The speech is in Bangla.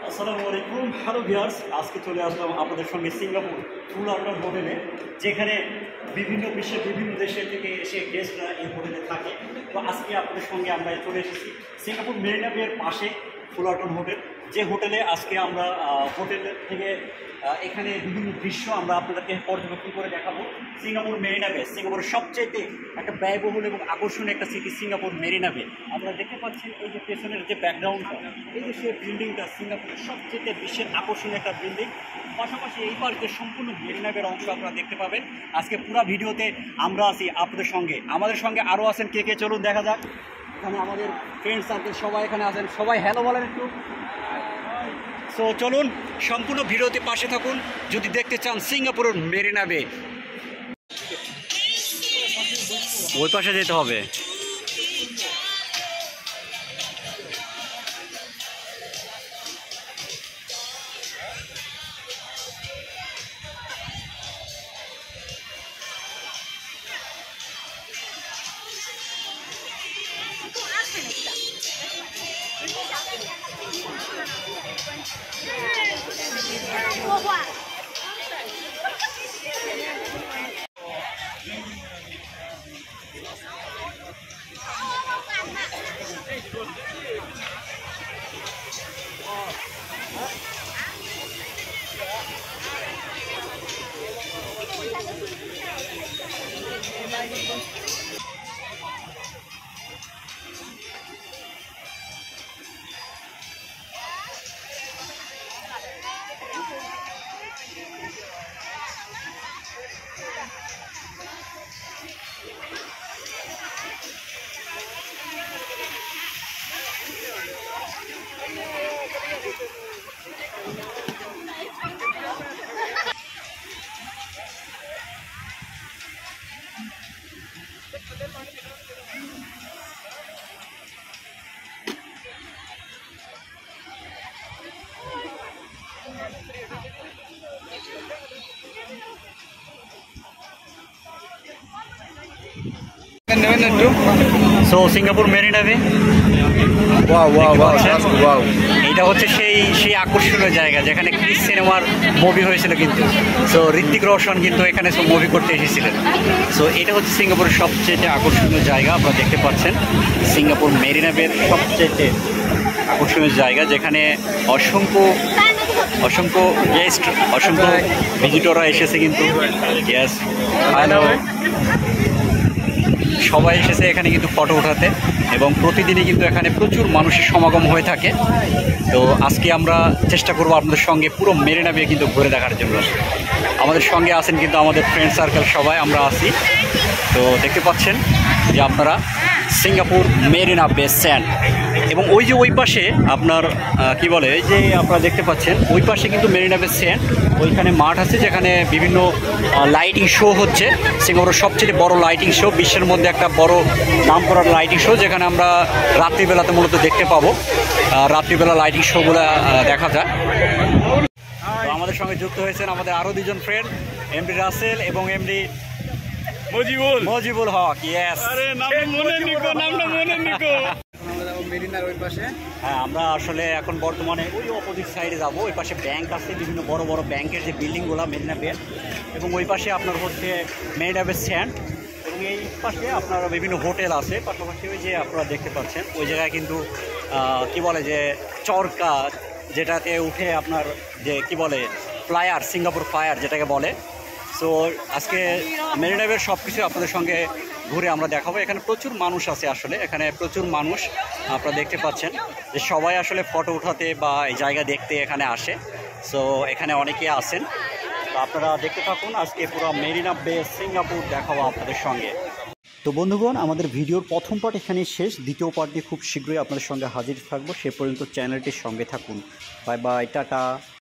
আসসালামু আলাইকুম, হ্যালো ভিউয়ার্স। আজকে চলে আসলাম আপনাদের সঙ্গে সিঙ্গাপুর ফুলারটন হোটেলে, যেখানে বিভিন্ন বিশ্বের বিভিন্ন দেশের থেকে এসে গেস্টরা এই হোটেলে থাকে। তো আজকে আপনাদের সঙ্গে আমরা চলে এসেছি সিঙ্গাপুর মেরিনা বের পাশে ফুলারটন হোটেল, যে হোটেলে আজকে আমরা হোটেল থেকে এখানে বিভিন্ন দৃশ্য আমরা আপনাদেরকে পর্যবেক্ষণ করে দেখাবো। সিঙ্গাপুর মেরিনা বে, সিঙ্গাপুরের সবচেয়ে একটা ব্যয়বহুল এবং আকর্ষণীয় একটা সিটি সিঙ্গাপুর মেরিনা বে। আপনারা দেখতে পাচ্ছেন এই যে পেছনের যে ব্যাকগ্রাউন্ডটা, এই যে সেই বিল্ডিংটা সিঙ্গাপুরের সবচেয়ে বিশ্বের আকর্ষণীয় একটা বিল্ডিং। পাশাপাশি এই পার্কের সম্পূর্ণ মেরিনা বের অংশ আপনারা দেখতে পাবেন। আজকে পুরো ভিডিওতে আমরা আছি আপনাদের সঙ্গে, আমাদের সঙ্গে আরও আছেন কে কে, চলুন দেখা যাক। এখানে আমাদের ফ্রেন্ড সার্কেল সবাই এখানে আছেন, সবাই হ্যালো বলেন একটু। সো চলুন সম্পূর্ণ ভিডিওতে পাশে থাকুন যদি দেখতে চান সিঙ্গাপুরের মেরিনা বে। ওই পাশে যেতে হবে। সো সিঙ্গাপুর মেরিনা বে, এটা হচ্ছে সেই আকর্ষণীয় জায়গা যেখানে ক্রিস সিনেমার মুভি হয়েছিল কিন্তু। সো ঋত্বিক রোশন কিন্তু এখানে সব মুভি করতে এসেছিলেন। সো এটা হচ্ছে সিঙ্গাপুরের সবচেয়ে আকর্ষণীয় জায়গা। আপনারা দেখতে পাচ্ছেন সিঙ্গাপুর মেরিনা বের সবচেয়ে আকর্ষণীয় জায়গা, যেখানে অসংখ্য গেস্ট, অসংখ্য ভিজিটররা এসেছে কিন্তু। ইয়েস, হ্যালো, সবাই এসেছে এখানে কিন্তু ফটো ওঠাতে, এবং প্রতিদিনই কিন্তু এখানে প্রচুর মানুষের সমাগম হয়ে থাকে। তো আজকে আমরা চেষ্টা করবো আপনাদের সঙ্গে পুরো মেরিনা বে কিন্তু ঘুরে দেখার জন্য। আমাদের সঙ্গে আছেন কিন্তু আমাদের ফ্রেন্ড সার্কেল, সবাই আমরা আছি। তো দেখতে পাচ্ছেন যে আপনারা সিঙ্গাপুর মেরিনা বে স্যান্ড, এবং ওই যে ওই পাশে আপনার কি বলে, এই যে আপনারা দেখতে পাচ্ছেন ওই পাশে কিন্তু মেরিনা বে স্যান্ড, ওইখানে মাঠ আছে যেখানে বিভিন্ন লাইটিং শো হচ্ছে। সিঙ্গাপুরের সবচেয়ে বড় লাইটিং শো, বিশ্বের মধ্যে একটা বড় নাম করার লাইটিং শো, যেখানে আমরা রাত্রিবেলাতে মূলত দেখতে পাবো। রাত্রিবেলা লাইটিং শোগুলো দেখা যায়। তো আমাদের সঙ্গে যুক্ত হয়েছেন আমাদের আরও দুজন ফ্রেন্ড, এমডি রাসেল এবং এমডি মজিবুল হক। ইয়েস, হ্যাঁ, আমরা আসলে এখন বর্তমানে ওই অপোজিট সাইডে যাবো। ওই পাশে ব্যাংক আছে, বিভিন্ন বড় বড় ব্যাংকের যে বিল্ডিংগুলো মেরিনা বে, এবং ওই পাশে আপনার হচ্ছে মেরিনা বে স্যান্ড, এবং এই পাশে আপনার বিভিন্ন হোটেল আছে। পাশাপাশি ওই যে আপনারা দেখতে পাচ্ছেন ওই জায়গায় কিন্তু কি বলে যে চরকা, যেটাতে উঠে আপনার যে কি বলে ফ্লায়ার, সিঙ্গাপুর ফ্লায়ার যেটাকে বলে। সো আজকে মেরিনা বের সব কিছু আপনাদের সঙ্গে ঘুরে আমরা দেখাবো। এখানে প্রচুর মানুষ আছে, আসলে এখানে প্রচুর মানুষ আপনারা দেখতে পাচ্ছেন যে সবাই আসলে ফটো উঠাতে বা এই জায়গা দেখতে এখানে আসে। সো এখানে অনেকে আসেন। তো আপনারা দেখতে থাকুন, আজকে পুরো মেরিনা বে সিঙ্গাপুর দেখাবো আপনাদের সঙ্গে। তো বন্ধুগণ, আমাদের ভিডিওর প্রথম পার্ট এখানেই শেষ। দ্বিতীয় পার্ট দিয়ে খুব শীঘ্রই আপনাদের সঙ্গে হাজির থাকবো। সে পর্যন্ত চ্যানেলটির সঙ্গে থাকুন। Bye bye, tata.